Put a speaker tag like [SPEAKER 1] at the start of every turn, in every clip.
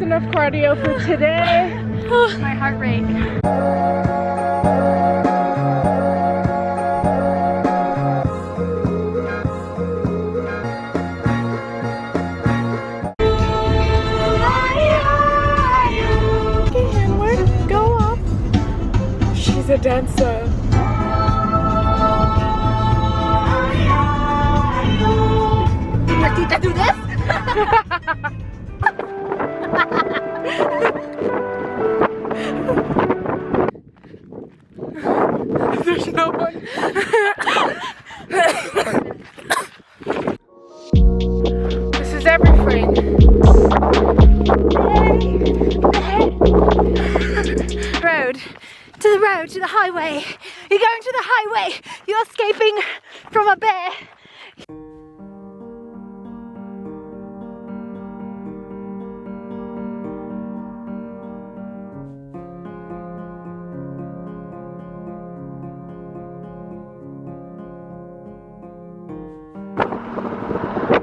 [SPEAKER 1] enough cardio for today.
[SPEAKER 2] My heart rate.
[SPEAKER 1] Go up. She's a dancer.
[SPEAKER 2] Martita, do this?
[SPEAKER 1] There's no one. This is everything.
[SPEAKER 2] Road. To the road, to the highway. You're going to the highway. You're escaping from a bear.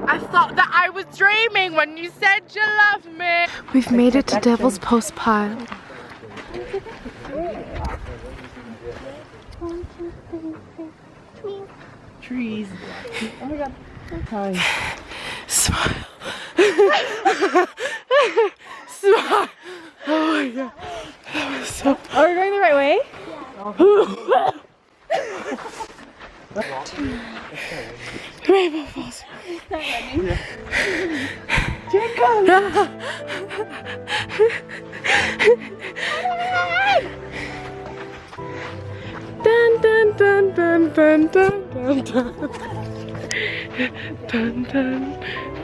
[SPEAKER 1] I thought that I was dreaming when you said you love me. We've made it to Devil's Post Pile.
[SPEAKER 3] Trees. Oh my god. Hi.
[SPEAKER 1] Smile. Smile. Oh my god. That was so.
[SPEAKER 2] Are we going the right way?
[SPEAKER 1] Rainbow Falls. Jacob. Dun dun dun dun dun dun dun dun dun dun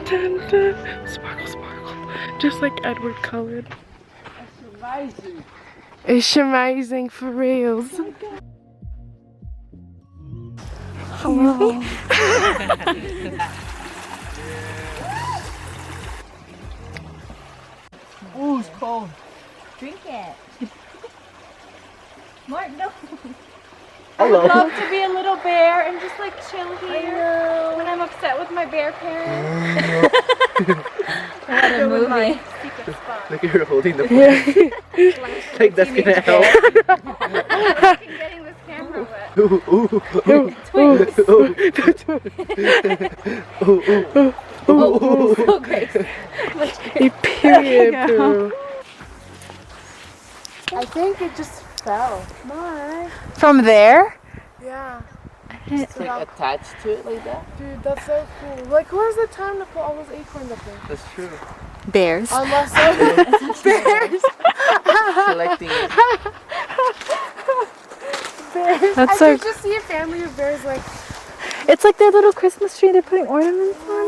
[SPEAKER 1] dun dun. Sparkle, sparkle, just like Edward colored.
[SPEAKER 3] That's amazing.
[SPEAKER 1] It's amazing for reals. Hello.
[SPEAKER 3] Oh, it's cold.
[SPEAKER 2] Drink it. Mark, no.
[SPEAKER 3] Hello.
[SPEAKER 1] I'd love to be a little bear and just like chill here when I'm upset with my bear parents.
[SPEAKER 2] What a movie.
[SPEAKER 3] Look at her holding the phone. Like that's gonna help.
[SPEAKER 1] Getting this camera wet.
[SPEAKER 3] Ooh, ooh,
[SPEAKER 2] Twins.
[SPEAKER 3] ooh.
[SPEAKER 2] So great.
[SPEAKER 1] A period poo. I think it just fell. Mark.
[SPEAKER 2] From there?
[SPEAKER 1] Yeah.
[SPEAKER 3] It's like attached to it like that.
[SPEAKER 1] Dude, that's so cool. Like, where's the time to put all those acorns up there?
[SPEAKER 3] That's true.
[SPEAKER 2] Bears.
[SPEAKER 1] Unless bears.
[SPEAKER 3] Selecting it.
[SPEAKER 1] Bears.
[SPEAKER 2] That's
[SPEAKER 1] I
[SPEAKER 2] so-
[SPEAKER 1] could just see a family of bears like.
[SPEAKER 2] It's like their little Christmas tree. They're putting ornaments on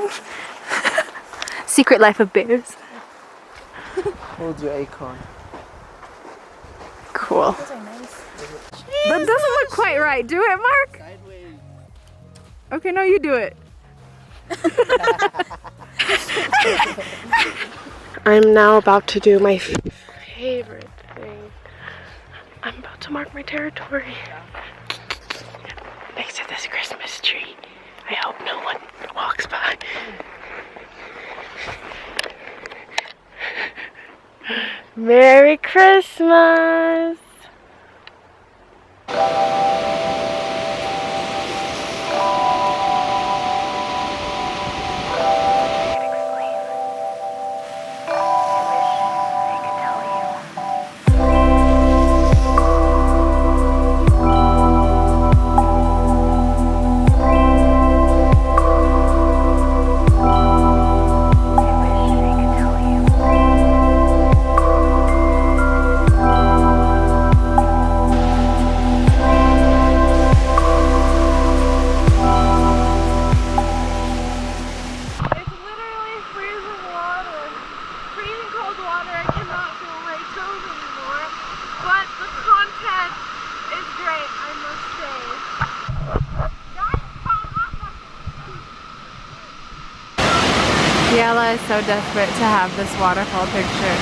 [SPEAKER 2] it. Secret life of bears.
[SPEAKER 3] Hold your acorn.
[SPEAKER 2] Cool.
[SPEAKER 1] Those are nice.
[SPEAKER 2] That doesn't look quite right. Do it, Mark.
[SPEAKER 3] Sideways.
[SPEAKER 1] Okay, no, you do it. I'm now about to do my favorite thing. I'm about to mark my territory. Next to this Christmas tree. I hope no one walks by. Merry Christmas!
[SPEAKER 2] Yella is so desperate to have this waterfall picture.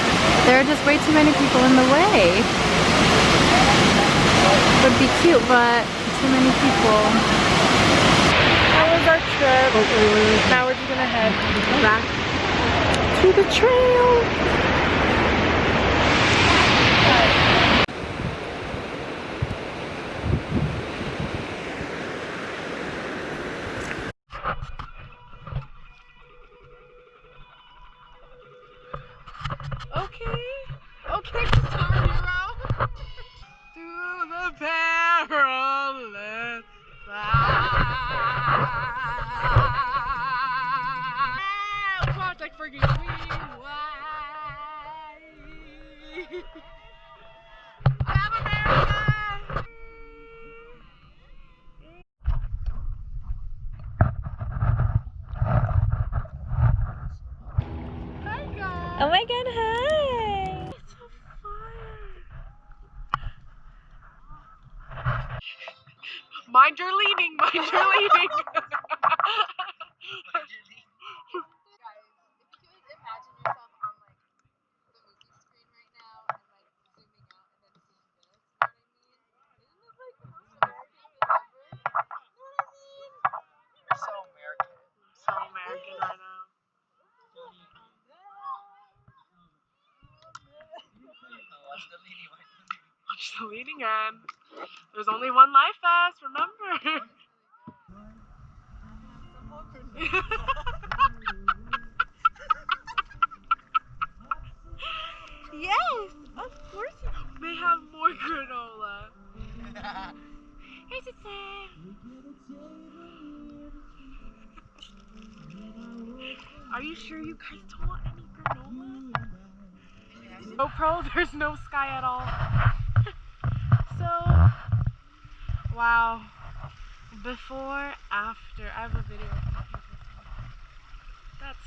[SPEAKER 2] There are just way too many people in the way. Would be cute, but too many people.
[SPEAKER 1] That was our trip. Now we're just gonna head back see the trail. Okay, Guitar Hero. Through the perilous side. Project Fergie, I'm America. Hi guys.
[SPEAKER 2] Oh my god, hi!
[SPEAKER 1] It's a fire. Mind your leading, mind your leading.
[SPEAKER 3] So American.
[SPEAKER 1] So American right now.
[SPEAKER 3] Watch the lady.
[SPEAKER 1] Watch the leading end. There's only one life vest, remember? Yes, of course you may have more granola. Here's it, Sam. Are you sure you guys don't want any granola? GoPro, there's no sky at all. So, wow. Before, after. I have a video of my people. That's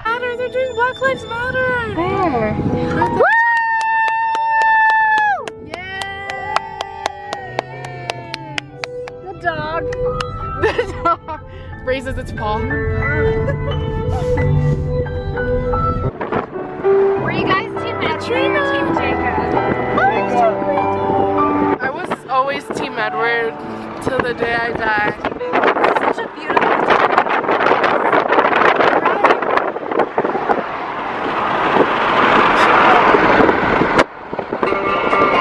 [SPEAKER 1] matter. They're doing Black Lives Matter.
[SPEAKER 2] Where?
[SPEAKER 1] Woo!
[SPEAKER 2] The dog.
[SPEAKER 1] The dog raises its paw.
[SPEAKER 2] Were you guys Team Edward or Team Jacob?
[SPEAKER 1] I was always Team Edward till the day I die.
[SPEAKER 2] Such a beautiful